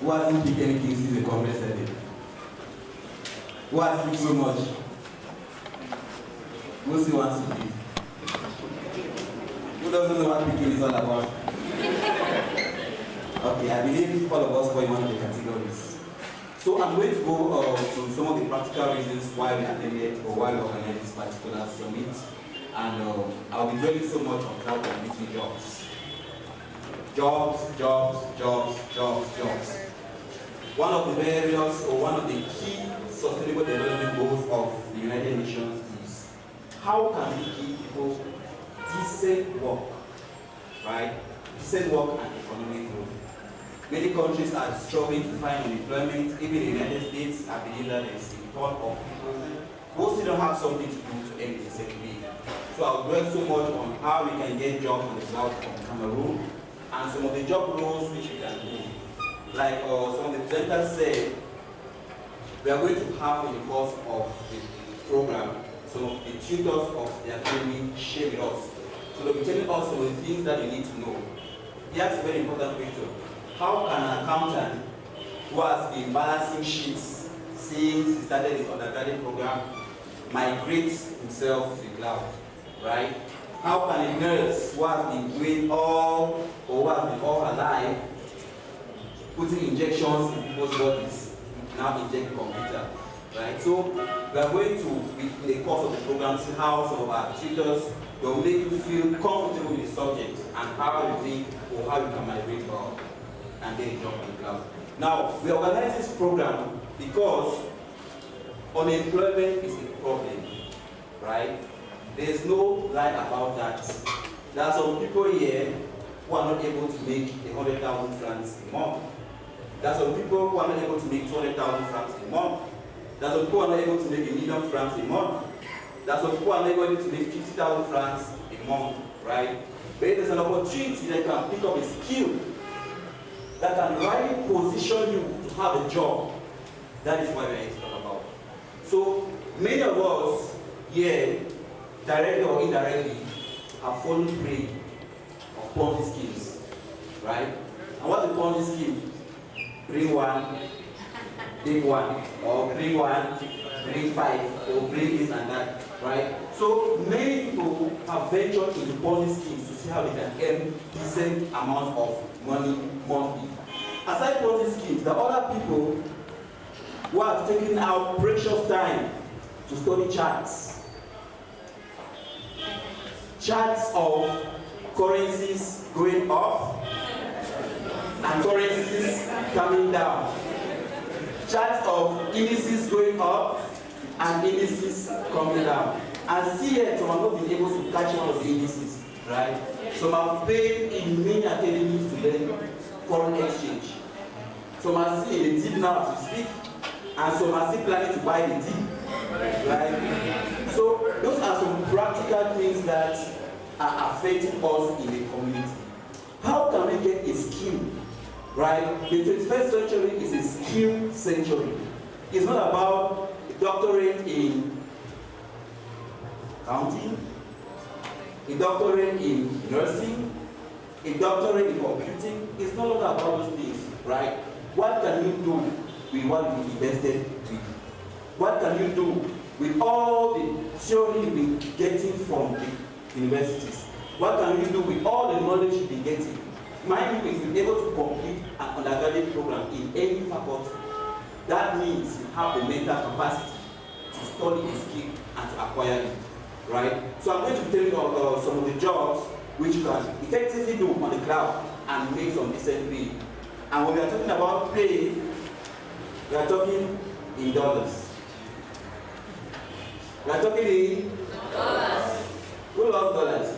Who hasn't picked anything since the conference setting? Who has picked so much? Who still wants to pick? Who doesn't know what picking is all about? Okay, I believe all of us fall in one of the categories. So I'm going to go to some of the practical reasons why we attended or why we organized this particular summit. And I'll be dwelling so much on cloud computing jobs. Jobs. One of the various or one of the key sustainable development goals of the United Nations is how can we give people decent work, right? Decent work and economic growth. Many countries are struggling to find employment. Even in the United States, I believe that there is a ton of people who still don't have something to do to earn a second pay. So I'll dwell so much on how we can get jobs on the cloud from Cameroon and some of the job roles which we can do. Like some of the presenters said, we are going to have in the course of the program some of the tutors of their training share with us. So they'll be telling us some of the things that you need to know. Here's a very important question. How can an accountant who has been balancing sheets since he started his undergraduate program migrate himself to the cloud, right? How can a nurse who has been doing all her life putting injections in people's bodies now inject the computer, right? So we are going to, with the course of the program, see how some of our tutors will make you feel comfortable with the subject and how you think or how you can migrate and then jump on the cloud. Now, we organize this program because unemployment is a problem, right? There's no lie about that. There are some people here who are not able to make 100,000 francs a month. There are some people who are not able to make 200,000 francs a month. There are some people who are not able to make 1 million francs a month. There are some people who are not able to make 50,000 francs a month, right? But there's an opportunity that can pick up a skill that can really position you to have a job. That is what we are here to talk about. So many of us here, directly or indirectly, have fallen prey of Ponzi schemes, right? And what's the Ponzi scheme? Bring one, bring one, or bring one, bring five, or bring this and that, right? So many people have ventured into Ponzi schemes to see how they can earn decent amounts of money monthly. Aside Ponzi schemes, there are other people who have taken out precious time to study charts. Charts of currencies going up and currencies coming down. Charts of indices going up and indices coming down. And see yet, some have not been able to catch one of the indices, right? Some have paid in many academies to learn foreign exchange. Some are still in the deep now as we speak, and some are still planning to buy the deep, right? So those are some practical things that are affecting us in the community. How can we get a skill, right? The 21st century is a skill century. It's not about a doctorate in accounting, a doctorate in nursing, a doctorate in computing. It's no longer about those things, right? What can you do with what you invested with? What can you do with all the theory you've been getting from the universities? What can you do with all the knowledge you've been getting? Mind you, if you're able to complete an undergraduate program in any faculty, that means you have the mental capacity to study the skill and to acquire it, right? So I'm going to tell you some of the jobs which you can effectively do on the cloud and make some decent pay. And when we are talking about pay, we are talking in dollars. We are talking in dollars. Who loves dollars?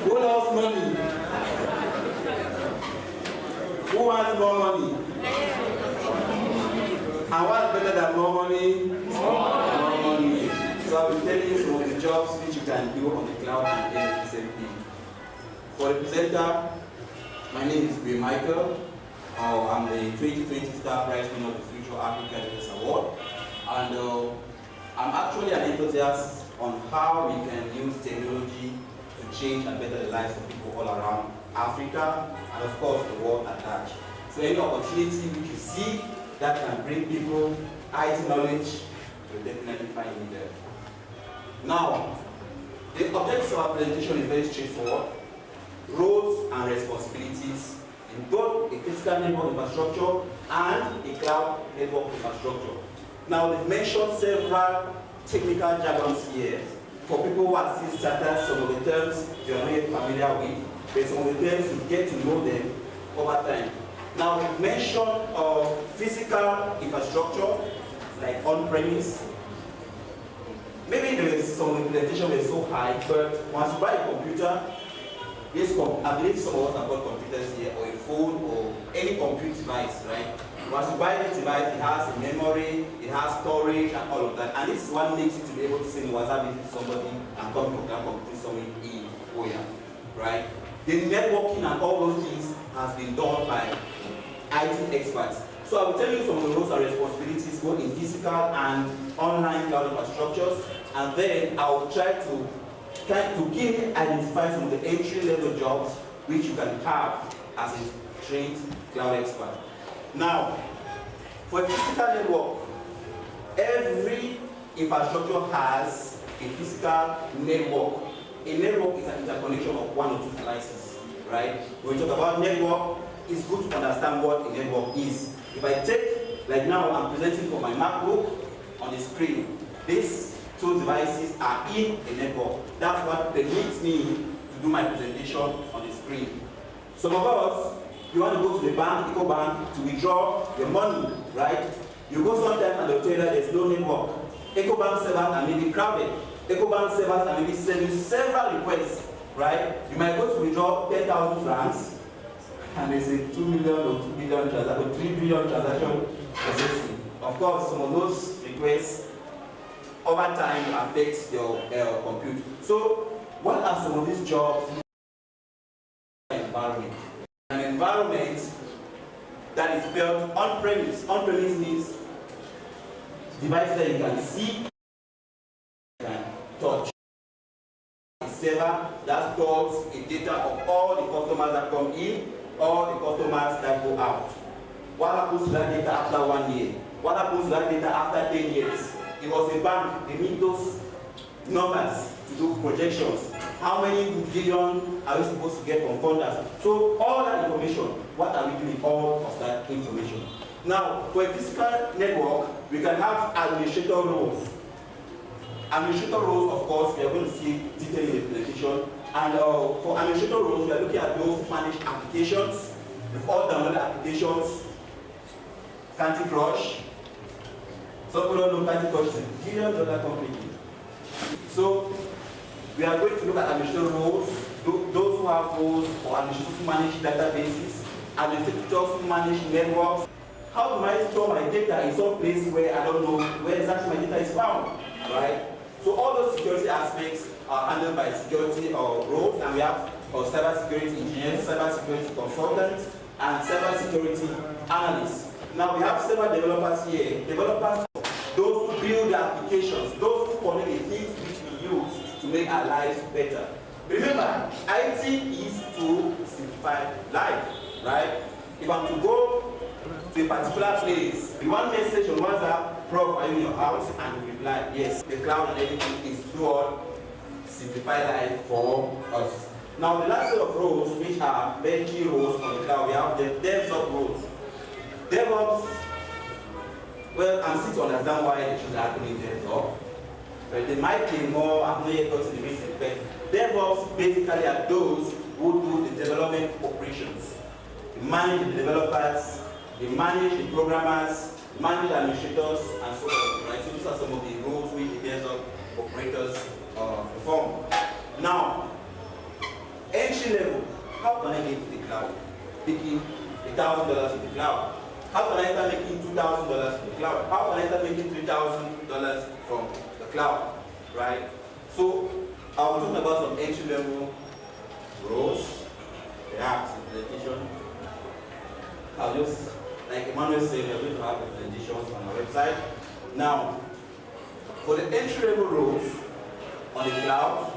Who loves money? Who wants more money? And what's better than more money? More money. So I'll be telling you some of the jobs which you can do on the cloud and earn the same thing. For the presenter, my name is Michael. I'm the 2020 Star Prize winner of the Future Africa Leaders Award. And I'm actually an enthusiast on how we can use technology to change and better the lives of people all around Africa, and of course the world at large. So any opportunity which you see that can bring people IT knowledge, you'll definitely find it there. Now, the objective of our presentation is very straightforward. Roles and responsibilities in both a physical network infrastructure and a cloud network infrastructure. Now, they've mentioned several technical jargons here. For people who are still starters, some of the terms you are not yet familiar with, but some of the terms you get to know them over time. Now, we've mentioned physical infrastructure, like on-premise. Maybe some implementation was so high, but once you buy a computer, yes, I believe some of us have got computers here, or a phone, or any computer device, right? Once you buy this device, it has a memory, it has storage, and all of that. And this is what makes you to be able to send WhatsApp to somebody and come to somebody in Oya, right? The networking and all those things has been done by IT experts. So I will tell you some of the roles and responsibilities both in physical and online cloud infrastructures, and then I will try to identify some of the entry-level jobs which you can have as a trained cloud expert. Now, for a physical network, every infrastructure has a physical network. A network is an interconnection of one or two devices, right? When we talk about network, it's good to understand what a network is. If I take, like now I'm presenting for my MacBook on the screen, these two devices are in a network. That's what permits me to do my presentation on the screen. Some of us, you want to go to the bank, EcoBank, to withdraw your money, right? You go sometimes and they'll tell you that there's no network. EcoBank servers are maybe crowded. EcoBank servers are maybe sending several requests, right? You might go to withdraw 10,000 francs, and there's a 2 million or 2 billion transaction, 3 billion transaction processing. Of course, some of those requests over time affect your computer. So, what are some of these jobs? Environment. An environment that is built on-premise. On-premise means devices that you can see, you can touch. A server that stores the data of all the customers that come in, all the customers that go out. What happens to that data after 1 year? What happens to that data after 10 years? It was a bank, they need those numbers to do projections. How many billion are we supposed to get from funders? So all that information, what are we doing with all of that information? Now, for a physical network, we can have administrator roles. Administrator roles, of course, we are going to see detail in the presentation. And for administrator roles, we are looking at those who manage applications. We've all downloaded applications. Candy Crush. Some people don't know Candy Crush is a $1 billion company. So we are going to look at administrator roles, those who have roles or administrators who manage databases, administrators who manage networks. How do I store my data in some place where I don't know where exactly my data is found, right? So all those security aspects are handled by security roles, and we have cyber security engineers, cyber security consultants, and cyber security analysts. Now we have several developers here. Developers, those who build the applications, those who connect the things which we use to make our lives better. Remember, IT is to simplify life, right? If I'm to go to a particular place, the one message on WhatsApp, Prof, are you in your house? And you reply, yes, the cloud and everything is to simplify life for us. Now, the last set of roles, which are very key roles on the cloud, we have the DevOps roles. DevOps, well, I'm still to understand why they choose the acronym DevOps. But they might be more, I've not yet got to the reason, but DevOps basically are those who do the development operations. They manage the developers, they manage the programmers, manage the administrators, and so on. Right? So these are some of the roles which the DevOps operators perform. Now, entry level, how can I get to the cloud? Making $1,000 in the cloud. How can I start making $2,000 in the cloud? How can I start making $3,000 from the cloud? Right? So I will talk about some entry level roles, perhaps presentation. I'll just, like Emmanuel said, we're going to have presentations on our website. Now, for the entry level roles on the cloud,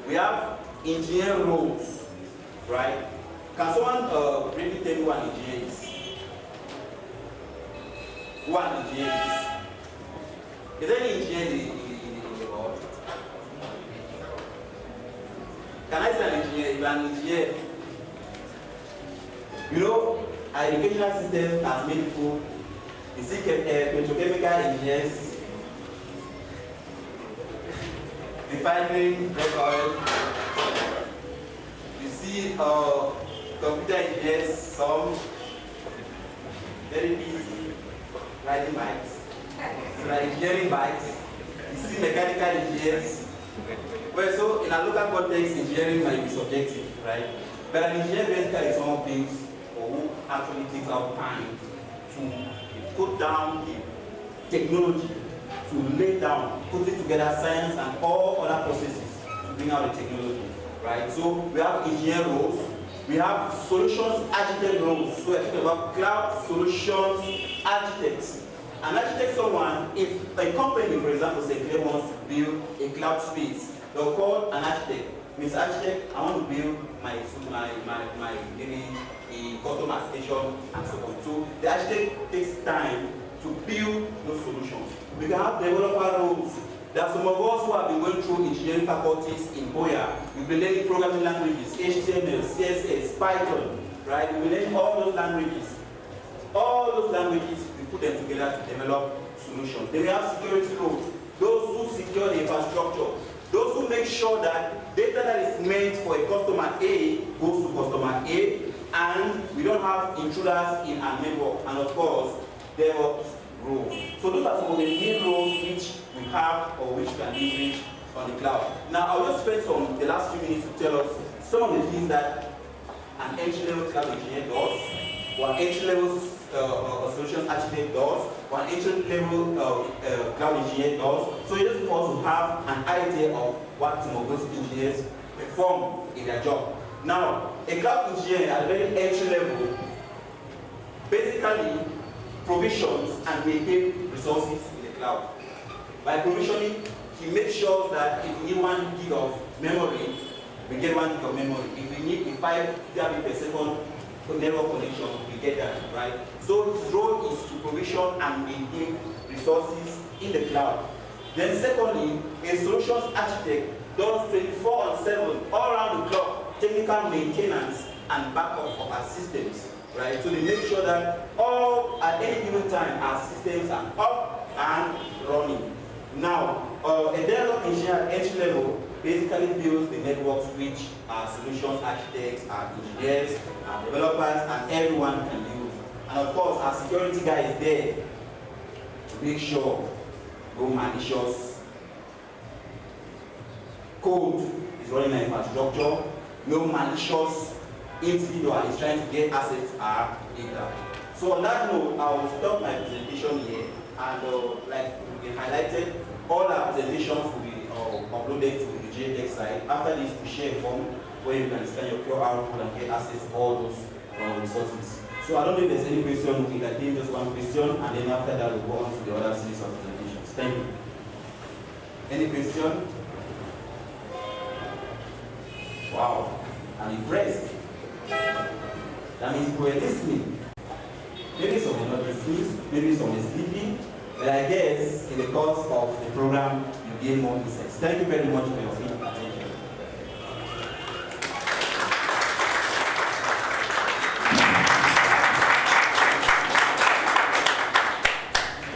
we have engineer roles, right? Can someone briefly tell me who an engineer is? Who an engineer is? Is there any engineer in the world? Can I say an engineer? If an engineer, you know, our educational system has made people, you see petrochemical engineers, refining red oil, you see computer engineers, some very busy riding bikes, so like engineering bikes, you see mechanical engineers. Well, so in a local context, engineering might be subjective, right? But an engineer basically is someone who thinks or who actually takes out time to put down the technology, to lay down, putting together science and all other processes to bring out the technology, right? So we have engineer roles, we have solutions architect roles. So we're talking about cloud solutions architects. An architect is someone, if a company, for example, say they wants to build a cloud space, they'll call an architect. Mr. Architect, I want to build maybe a customer station and so on. So the architect takes time to build those solutions. We can have developer roles. There are some of us who have been going through engineering faculties in Boya. We've been learning programming languages, HTML, CSS, Python, right? We've been learning all those languages. All those languages, we put them together to develop solutions. Then we have security roles. Those who secure the infrastructure. Those who make sure that data that is meant for a customer A goes to customer A, and we don't have intruders in our network. And of course, DevOps roles. So those are some of the main roles which we have or which can leverage on the cloud. Now, I'll just spend the last few minutes to tell us some of the things that an entry-level cloud engineer does, or an entry-level solutions architect does, or an entry-level cloud engineer does. So it just for us to have an idea of what some of those engineers perform in their job. Now, a cloud engineer at a very entry level basically provisions and maintains resources in the cloud. By provisioning, he makes sure that if we need 1 gig of memory, we get 1 gig of memory. If we need a 5 gigabit per second network connection, we get that, right? So his role is to provision and maintain resources in the cloud. Then secondly, a solutions architect does 24/7, all around the clock, technical maintenance and backup of our systems, right? So they make sure that at any given time, our systems are up and running. Now, a development engineer at entry level basically builds the networks which our solutions architects, our engineers, our developers, and everyone can use. And of course, our security guy is there to make sure no malicious code is running our infrastructure, no malicious individual is trying to get access to our data. So on that note, I will stop my presentation here, and like we highlighted, all our presentations will be uploaded to the JJTech site. After this, we share a form where you can scan your QR code and get access to all those resources. So I don't know if there's any question. We can take just one question, and then after that, we'll go on to the other series of presentations. Thank you. Any question? Wow, I'm impressed. That means people were listening. Maybe some were not listening, maybe some were sleeping, but I guess in the course of the program, you gain more insights. Thank you very much for your feedback.